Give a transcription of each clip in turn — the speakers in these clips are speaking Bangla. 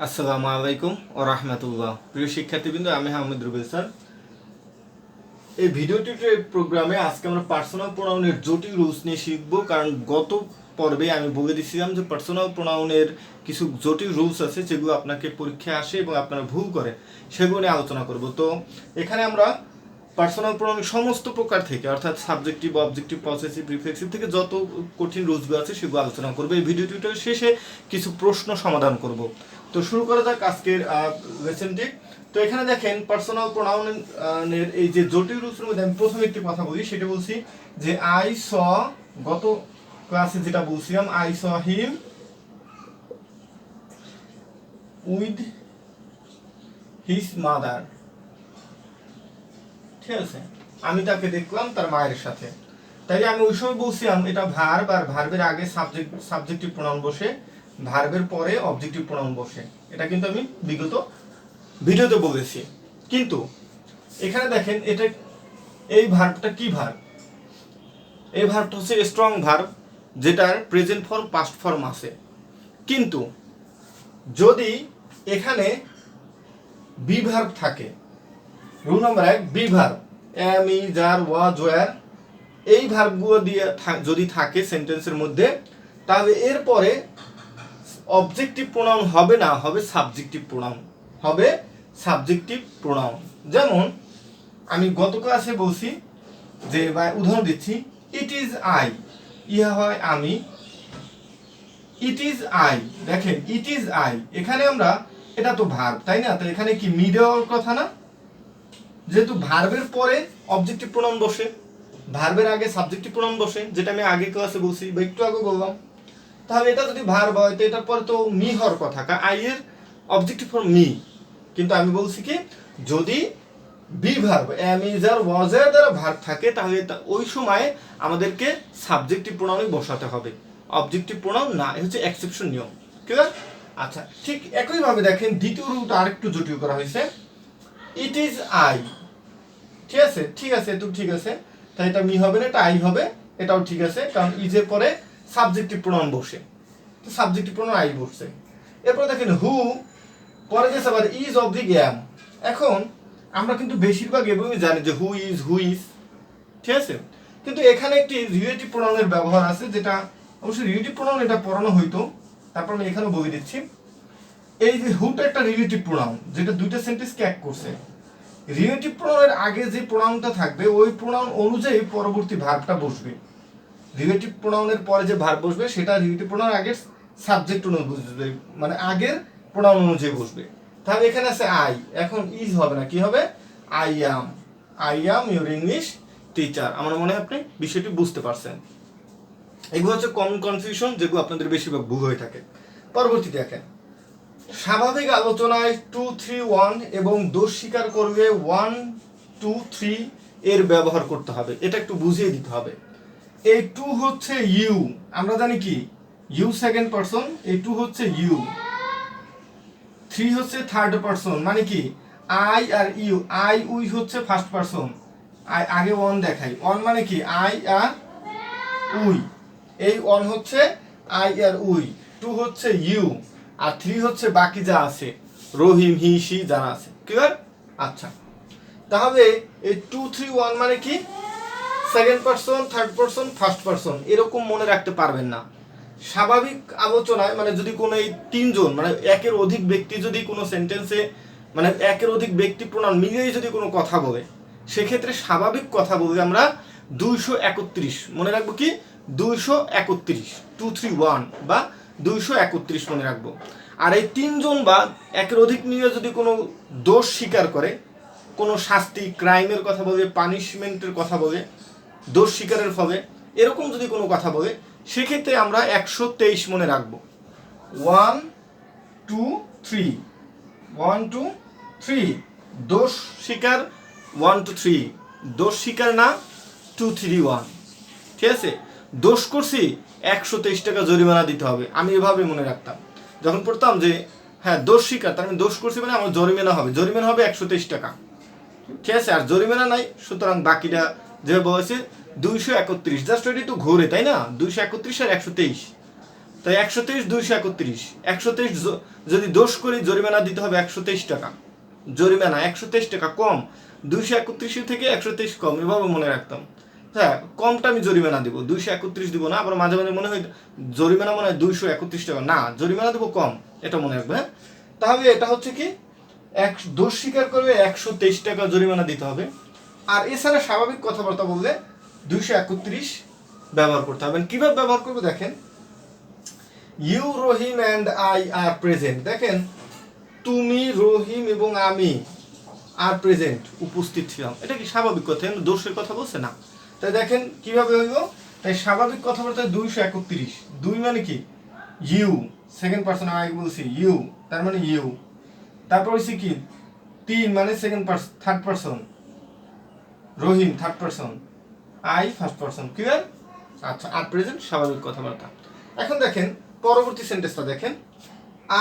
আসসালামু আলাইকুম ও রাহমাতুল্লাহ। প্রিয় শিক্ষার্থীবৃন্দ, আমি আহমেদ রুবেল স্যার। এই ভিডিও টিউটোরিয়াল প্রোগ্রামে আজকে আমরা পার্সোনাল প্রোনাউনের জটিল রুলস নিয়ে শিখবো। কারণ গত পর্বে আমি বলে দিয়েছিলাম যে পার্সোনাল প্রোনাউনের কিছু জটিল রুলস আছে যেগুলো আপনাকে পরীক্ষায় আসে এবং আপনারা ভুল করে, সেগুলো নিয়ে আলোচনা করব। তো এখানে আমরা পার্সোনাল প্রোনাউনের সমস্ত প্রকার থেকে, অর্থাৎ সাবজেক্টিভ, অবজেক্টিভ, পসেসিভ, রিফ্লেক্সিভ থেকে যত কঠিন রুলসগুলো আছে সেগুলো আলোচনা করবো। এই ভিডিও টিউটোরিয়াল শেষে কিছু প্রশ্ন সমাধান করব। তো শুরু করা যাক আজকের লেসনটি। তো এখানে দেখেন পার্সোনাল প্রোনাউনের এই যে জটিল রুলসের মধ্যে আমি প্রথমে একটি কথা বলি, সেটা বলছি যে আই স, গত ক্লাসে যেটা বলছিলাম, I saw him with his mother. ঠিক আছে, আমি তাকে দেখলাম তার মায়ের সাথে। তাই আমি ওই সময় বলছিলাম এটা ভার্ব, আর ভার্বের আগে সাবজেক্টিভ প্রোনাউন বসে, ভার্বের পরে অবজেক্টিভ প্রোনাউন বসে। এটা কিন্তু আমি বিগত ভিডিওতে বলেছি। কিন্তু এখানে দেখেন এটা, এই ভার্বটা কি ভার্ব? এই ভার্বটা হচ্ছে স্ট্রং ভার্ব, যেটার প্রেজেন্ট ফর্ম, পাস্ট ফর্ম আছে। কিন্তু যদি এখানে বি ভার্ব থাকে, rule number 1, be verb, am, is, are, was, were, এই ভার্বগুলো দিয়ে যদি থাকে সেন্টেন্সের মধ্যে, তাহলে এরপরে অবজেক্টিভ প্রোনাউন হবে না, হবে সাবজেক্টিভ প্রোনাউন, হবে সাবজেক্টিভ প্রোনাউন। যেমন আমি গত ক্লাসে বলছি যে, উদাহরণ দিচ্ছি, ইট ইজ আই, ইহা হয় আমি, ইট ইজ আই। দেখেন ইট ইজ আই, এখানে আমরা, এটা তো ভার্ব তাই না, তো এখানে কি মি দেওয়ার কথা না? যেহেতু ভার্বের পরে অবজেক্টিভ প্রোনাউন বসে, ভার্বের আগে সাবজেক্টিভ প্রোনাউন বসে, যেটা আমি আগে ক্লাসে বলছি বা একটু আগে বললাম, তাহলে এটা যদি ভার্ব হয় তো এটার পরে তো মি হওয়ার কথা, কারণ আই এর অবজেক্টিভ ফর্ম মি। কিন্তু আমি বলছি কি, যদি বি ভার্ব, এম, ইজ, আর, ওয়াজ এর দ্বারা ভার্ব থাকে, তাহলে ওই সময় আমাদেরকে সাবজেক্টিভ প্রোনাউনই বসাতে হবে, অবজেক্টিভ প্রোনাউন না। এটা হচ্ছে এক্সেপশন নিয়ম। ক্লিয়ার? আচ্ছা, ঠিক একইভাবে দেখেন দ্বিতীয় রুলটা আরেকটু জটিল করা হয়েছে, ইট ইজ আই। ঠিক আছে, ঠিক আছে, তো ঠিক আছে, তাই এটা মি হবে না, এটা আই হবে, এটাও ঠিক আছে, কারণ ইজের পরে সাবজেক্টিভ প্রোনাউন বসে, তো সাবজেক্টিভ প্রোনাউন আই বসছে। এরপর দেখেন হু, পরে গেছে আবার ইজ অবলিক অ্যাম। এখন আমরা কিন্তু বেশিরভাগ এভাবে জানি যে হু ইজ, ঠিক আছে, কিন্তু এখানে একটি রিলেটিভ প্রোনাউনের ব্যবহার আছে, যেটা অবশ্যই রিলেটিভ প্রোনাউন, এটা পড়ানো হইতো, তারপর আমি এখানে বলে দিচ্ছি। এই যে হুটা একটা রিলেটিভ প্রোনাউন, যেটা দুইটা সেন্টেন্সকে এক করছে। রিলেটিভ প্রোনাউনের আগে যে প্রোনাউনটা থাকবে, ওই প্রোনাউন অনুযায়ী পরবর্তী ভার্বটা বসবে। রিলেটিভ প্রোনাউনের পরে যে ভার্ব বসবে, সেটা রিলেটিভ প্রোনাউন আগের সাবজেক্ট অনুযায়ী বসবে, মানে আগের প্রোনাউন অনুযায়ী বসবে। তাহলে এখানে আছে আই, এখন ইজ হবে না, কি হবে? I am your English teacher. আমার মনে হয় আপনি বিষয়টি বুঝতে পারছেন। এগুলো হচ্ছে কমন কনফিউশন, যেগুলো আপনাদের বেশিরভাগ ভুল হয়ে থাকে। পরবর্তী দেখেন, স্বাভাবিক আলোচনায় 2, 3, 1 এবং দোষ স্বীকার করবে 1, 2, 3 এর ব্যবহার করতে হবে। এটা একটু বুঝিয়ে দিতে হবে। এই 2 হচ্ছে ইউ, আমরা জানি কি ইউ সেকেন্ড পারসন, এই 2 হচ্ছে ইউ। 3 হচ্ছে থার্ড পারসন, মানে কি আই আর ইউ, আই উই হচ্ছে ফার্স্ট পারসন, আগে 1 দেখাই, 1 মানে কি আই আর উই, এই 1 হচ্ছে আই আর উই, 2 হচ্ছে ইউ, আর 3 হচ্ছে বাকি যা আছে, রহিম, হি, সি যারা আছে। ক্লিয়ার? আচ্ছা, তাহলে এই 2, 3, 1 মানে কি second person, third person, first person, এরকম মনে রাখতে পারবেন না। স্বাভাবিক আলোচনায় মানে যদি কোনো এই তিনজন, মানে একের অধিক ব্যক্তি যদি কোনো সেন্টেন্সে, মানে একের অধিক ব্যক্তি প্রোনাউন মিলিয়েই যদি কোনো কথা বলে, সেক্ষেত্রে স্বাভাবিক কথা বলতে আমরা 231 মনে রাখবো, কি 231, 2, 3, 1 বা 231 মনে রাখবো। আর এই তিনজন বা একের অধিক মিলিয়ে যদি কোনো দোষ স্বীকার করে, কোনো শাস্তি, ক্রাইমের কথা বলে, পানিশমেন্টের কথা বলে, দোষ স্বীকারের ফলে এরকম যদি কোনো কথা বলে, সেক্ষেত্রে আমরা 123 মনে রাখবো। 1, 2, 3, 1, 2, 3 দোষ স্বীকার, 1, 2, 3 দোষ স্বীকার না, 2, 3, 1। ঠিক আছে, দোষ করছি 123 টাকা জরিমানা দিতে হবে, আমি এভাবে মনে রাখতাম যখন পড়তাম যে হ্যাঁ দোষ স্বীকার, তার মানে দোষ করছি মানে আমার জরিমানা হবে, 123 টাকা। ঠিক আছে, আর জরিমানা নাই, সুতরাং বাকিটা যে বলেছে 231, জাস্ট ওইটা একটু ঘোরে, তাই না? 231 আর 123, তাই 123 231, 123 যদি দোষ করি জরিমানা দিতে হবে 123 টাকা। জরিমানা 123 টাকা কম, 231 থেকে 123 কম, এভাবে মনে রাখতাম। হ্যাঁ, কমটা আমি জরিমানা দিব, 231 দিব না। আবার মাঝে মাঝে মনে হয় জরিমানা মনে হয় 231 টাকা, না, জরিমানা দেবো কম, এটা মনে রাখবে। হ্যাঁ, তাহলে এটা হচ্ছে কি দোষ স্বীকার করবে 123 টাকা জরিমানা দিতে হবে। আর এছাড়া স্বাভাবিক কথাবার্তা বললে 231 ব্যবহার করতে হবে। কিভাবে ব্যবহার করবে দেখেন, you Rahim and I are present. দেখেন, তুমি, রহিম এবং আমি আর প্রেজেন্ট, উপস্থিত ছিলাম, এটা কি স্বাভাবিক কথা? দোষের কথা বলছে না। তাই দেখেন কিভাবে হইব, তাই স্বাভাবিক কথাবার্তায় 231, 2 মানে কি ইউ, সেকেন্ড পারসন, আগে বলছি ইউ, তার মানে ইউ। তারপর হচ্ছে কি 3 মানে third person, Rahim third person, I first person. Clear? আচ্ছা, আর প্রেজেন্ট স্বাভাবিক কথাবার্তা। এখন দেখেন পরবর্তী সেন্টেন্সটা দেখেন,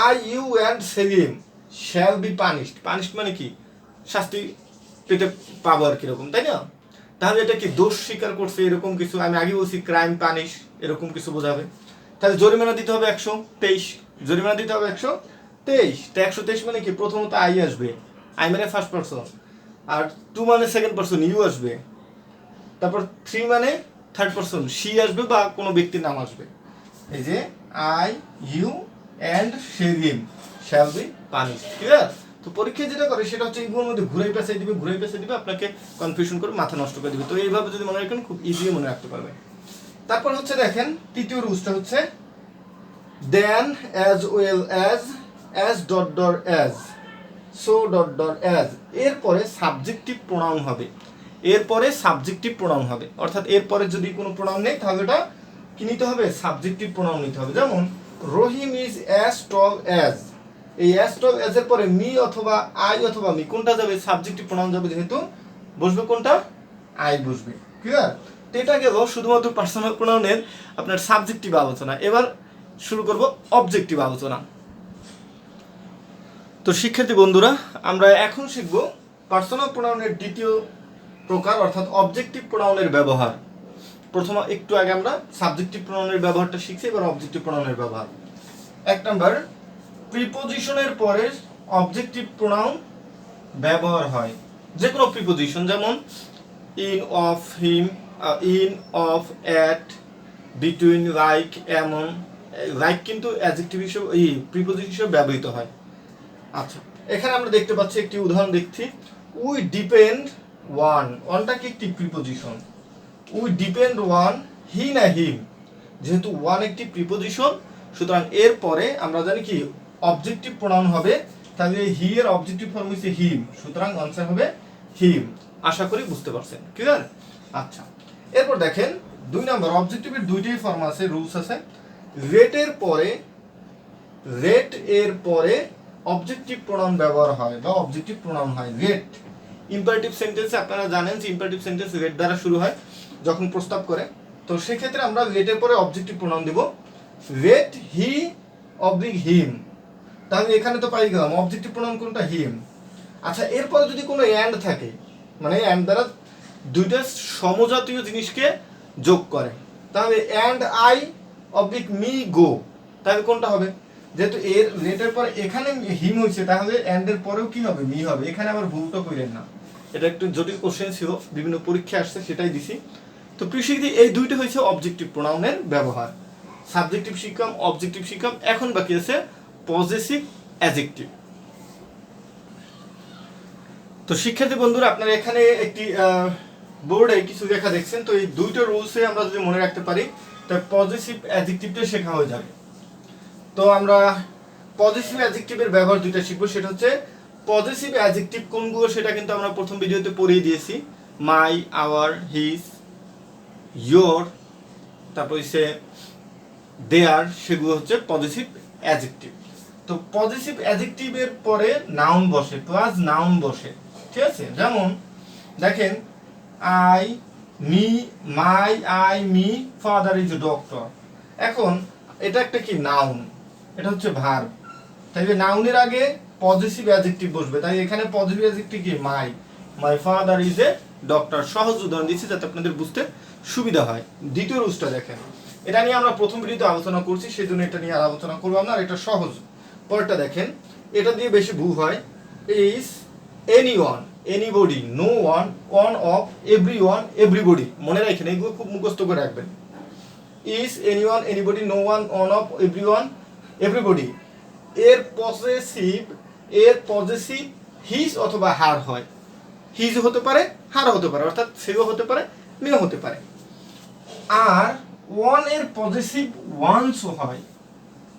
I, you and Selim shall be punished. Punished মানে কি শাস্তি পেতে পাবো আর কিরকম, তাই না? তাহলে এটা কি দোষ স্বীকার করছে এরকম কিছু? আমি আগে বলছি ক্রাইম পানিশ, এরকম কিছু বোঝাবে। তাহলে জরিমানা দিতে হবে 123, জরিমানা দিতে হবে 123। তো 123 মানে কি, প্রথমত আই আসবে, আই মানে ফার্স্ট পারসন, আর 2 মানে সেকেন্ড পারসন, ইউ আসবে, তারপর 3 মানে থার্ড পারসন, সি আসবে বা কোনো ব্যক্তির নাম আসবে। এই যে I, you and Selim shall be punished. Clear? তো পরীক্ষায় যেটা করে সেটা হচ্ছে এগুলোর মধ্যে ঘুরাই পেঁচাই দিবে, আপনাকে কনফিউশন করে মাথা নষ্ট করে দিবে। তো এইভাবে যদি মনে রাখেন খুব ইজিলি মনে রাখতে পারবেন। তারপর হচ্ছে দেখেন তৃতীয় রুলসটা হচ্ছে then as well as dot dot as, so dot dot as, এরপরে সাবজেক্টিভ প্রোনাউন হবে, এরপরে সাবজেক্টিভ প্রোনাউন হবে। অর্থাৎ এরপরে যদি কোনো প্রোনাউন নেই তাহলে ওটা কি নিতে হবে, সাবজেক্টিভ প্রোনাউন নিতে হবে। যেমন রহিম ইজ অ্যাজ টল অ্যাজ, এই অ্যাজ টল অ্যাজ এর পরে মি অথবা আই অথবা মি কোনটা যাবে, সাবজেক্টিভ প্রোনাউন যাবে, যেহেতু বসবে কোনটা, আই বসবে। ক্লিয়ার? তো এটা গেল শুধুমাত্র পার্সোনাল প্রোনাউনের আপনার সাবজেক্টিভ আলোচনা। এবার শুরু করব অবজেক্টিভ আলোচনা। তো শিক্ষার্থী বন্ধুরা, আমরা এখন শিখব পার্সোনাল প্রোনাউনের দ্বিতীয় প্রকার অর্থাৎ অবজেক্টিভ প্রোনাউনের ব্যবহার। প্রথম একটু আগে আমরা সাবজেক্টিভ প্রোনাউনের ব্যবহারটা শিখছি, এবার অবজেক্টিভ প্রোনাউনের ব্যবহার। 1 নাম্বার, প্রিপোজিশনের পরে অবজেক্টিভ প্রোনাউন ব্যবহার হয়। যে কোনো প্রিপোজিশন, যেমন in, of, him, in, of, at, between, like, এমন। লাইক কিন্তু অ্যাডজেক্টিভ হিসেবে, প্রিপোজিশন হিসেবে ব্যবহৃত হয়। আচ্ছা, এখানে আমরা দেখতে পাচ্ছি একটি উদাহরণ দেখছি, উই ডিপেন্ড ওয়ান, ওয়ানটা কি একটি preposition, we depend one he না হিম, যেহেতু ওয়ান একটি প্রিপোজিশন সুতরাং এর পরে আমরা জানি কি অবজেক্টিভ প্রোনাউন হবে, তাহলে হি এর অবজেক্টিভ ফর্ম হচ্ছে হিম, সুতরাং আনসার হবে হিম। আশা করি বুঝতে পারছেন। ক্লিয়ার? আচ্ছা, এরপর দেখেন 2 নম্বর, অবজেক্টিভের দুইটাই ফর্ম আছে, রুলস আছে। রেট এর পরে অবজেক্টিভ প্রোনাউন ব্যবহার হয় বা অবজেক্টিভ প্রোনাউন হয়। রেট ইম্পারেটিভ সেন্টেন্সে আপনারা জানেন যে ইম্পারেটিভ সেন্টেন্স রেট দ্বারা শুরু হয় যখন প্রস্তাব করে। তো সেক্ষেত্রে আমরা রেটের পরে অবজেক্টিভ প্রোনাউন দেব, রেট হি অবলিক হিম। তাহলে এখানে তো পাই গেলাম অবজেক্টিভ প্রোনাউন কোনটা, হিম। আচ্ছা, এরপরে যদি কোনো অ্যান্ড থাকে, মানে অ্যান্ড দ্বারা দুইটা সমজাতীয় জিনিসকে যোগ করে, তাহলে and I oblique me go, তাহলে কোনটা হবে? যেহেতু এর রেটের পরে এখানে হিম হয়েছে, তাহলে অ্যান্ড এর পরেও কি হবে, মি হবে। এখানে আবার ভুলটা করেন না, এটা একটু জটিল কোশ্চেন ছিল, বিভিন্ন পরীক্ষা আসছে, সেটাই দিছি। তো প্রিয় এই দুইটা হয়েছে অবজেক্টিভ প্রোনাউনের ব্যবহার। সাবজেক্টিভ শিখলাম, অবজেক্টিভ শিখলাম, এখন বাকি আছে পজেসিভ অ্যাডজেক্টিভ। তো শিক্ষার্থী বন্ধুরা, আপনারা এখানে একটি বোর্ডে কিছু লেখা দেখছেন। তো এই দুইটা রুলসে আমরা যদি মনে রাখতে পারি তাহলে পজেসিভ অ্যাডজেক্টিভটা শেখা হয়ে যাবে। তো আমরা পজেসিভ অ্যাডজেক্টিভের ব্যবহার দুইটা শিখবো, সেটা হচ্ছে পজেসিভ অ্যাডজেক্টিভ কোনগুলো সেটা কিন্তু আমরা প্রথম ভিডিওতে পড়িয়ে দিয়েছি, মাই, আওয়ার, হিজ, ইয়োর, তারপর হচ্ছে দেয়ার, সেগুলো হচ্ছে পজেসিভ অ্যাডজেক্টিভ। তো পজেসিভ অ্যাডজেক্টিভের পরে নাউন বসে, প্লাস নাউন বসে, ঠিক আছে? যেমন দেখেন I, me, my, I, me, father is a doctor. এখন এটা একটা কি নাউন, এটা হচ্ছে ভার্ব, তাইলে নাউনের আগে পজেসিভ অ্যাডজেক্টিভ বসবে। তাই এখানে পজেসিভ অ্যাডজেক্টিভ কি, my father is a doctor. সহজ উদাহরণ দিচ্ছি যাতে আপনাদের বুঝতে সুবিধা হয়। দ্বিতীয় রুলসটা দেখেন, এটা নিয়ে আমরা প্রথম ভিডিওতে আলোচনা করছি, সেজন্য এটা নিয়ে আর আলোচনা করবো না, আর এটা সহজ। পরেরটা দেখেন, এটা দিয়ে বেশি ভুল হয়। Is anyone, anybody, no one, one of, everyone, everybody. মনে রাখেন, এগুলো খুব মুখস্থ করে রাখবেন। Is anyone, anybody, no one, one of, everyone, everybody. এর পজেসিভ হিজ অথবা হার হয়। হিজ হতে পারে, হার হতে পারে, অর্থাৎ সেও হতে পারে, মেও হতে পারে। আর ওয়ান এর পজেসিভ ওয়ান্সও হয়।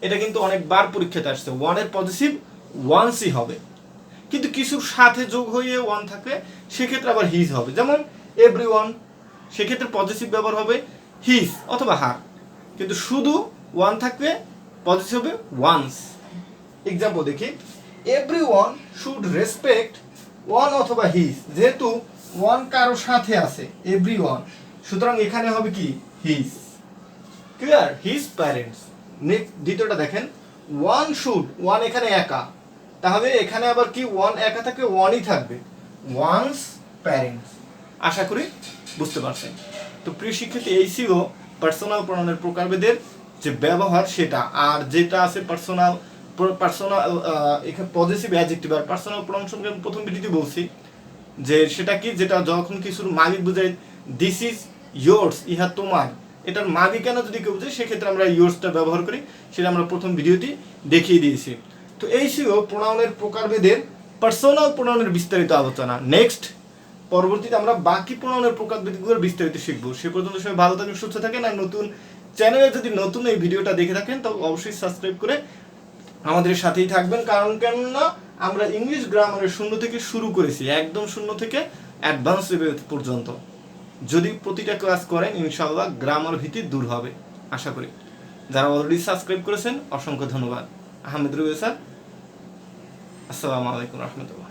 এটা কিন্তু অনেকবার পরীক্ষাতে আসছে, ওয়ান এর পজেসিভ ওয়ান্সই হবে, কিন্তু কিছুর সাথে যোগ হয়ে ওয়ান থাকবে, সেক্ষেত্রে আবার হিজ হবে। যেমন এভরিওয়ান, সেক্ষেত্রে পজেসিভ ব্যবহার হবে হিজ অথবা হার, কিন্তু শুধু ওয়ান থাকবে, পজেসিভ হবে ওয়ান্স। এক্সাম্পল দেখি, এভরিওয়ান শুড রেসপেক্ট ওয়ান অথবা হিজ। যেহেতু ওয়ান কারো সাথে আছে, এভরিওয়ান, সুতরাং এখানে হবে কি his. Clear? His parents. Next দ্বিতীয়টা দেখেন, ওয়ান শুড, ওয়ান এখানে একা, তাহলে এখানে আবার কি ওয়ান একা থাকবে, ওয়ানই থাকবে, ওয়ান্স প্যারেন্টস। আশা করি বুঝতে পারছেন। তো প্রিয় শিক্ষার্থী, এই ছিল পার্সোনাল প্রোনাউনের প্রকারভেদের যে ব্যবহার সেটা। আর যেটা আছে পার্সোনাল এখানে পজেসিভ অ্যাডজেক্টিভ আর পার্সোনাল প্রোনাউন সম্পর্কে প্রথম ভিডিওতে বলছি যে সেটা কি, যেটা যখন কিছুর মালিক বোঝায়, দিস ইজ ইয়োর্স, ইহা তোমার, এটার মালিকানা যদি কেউ বোঝায় সেক্ষেত্রে আমরা ইয়োর্সটা ব্যবহার করি, সেটা আমরা প্রথম ভিডিওতে দেখিয়ে দিয়েছি। তো এই ছিল প্রোনাউনের প্রকারভেদের পার্সোনাল প্রোনাউনের বিস্তারিত আলোচনা। নেক্সট পরবর্তীতে আমরা বাকি প্রোনাউনের প্রকারভেদগুলোর বিস্তারিত শিখবো। সে পর্যন্ত সবাই ভালো থাকেন, সুস্থ থাকেন। আর নতুন চ্যানেলে যদি নতুন এই ভিডিওটা দেখে থাকেন তবে অবশ্যই সাবস্ক্রাইব করে আমাদের সাথেই থাকবেন। কারণ কেননা আমরা ইংলিশ গ্রামারের শূন্য থেকে শুরু করেছি, একদম শূন্য থেকে অ্যাডভান্স লেভেল পর্যন্ত। যদি প্রতিটা ক্লাস করেন ইনশাআল্লাহ গ্রামার ভীতি দূর হবে আশা করি। যারা অলরেডি সাবস্ক্রাইব করেছেন অসংখ্য ধন্যবাদ। আহমেদ রুবেল স্যার, আসসালামু আলাইকুম রহমতুল্লাহ।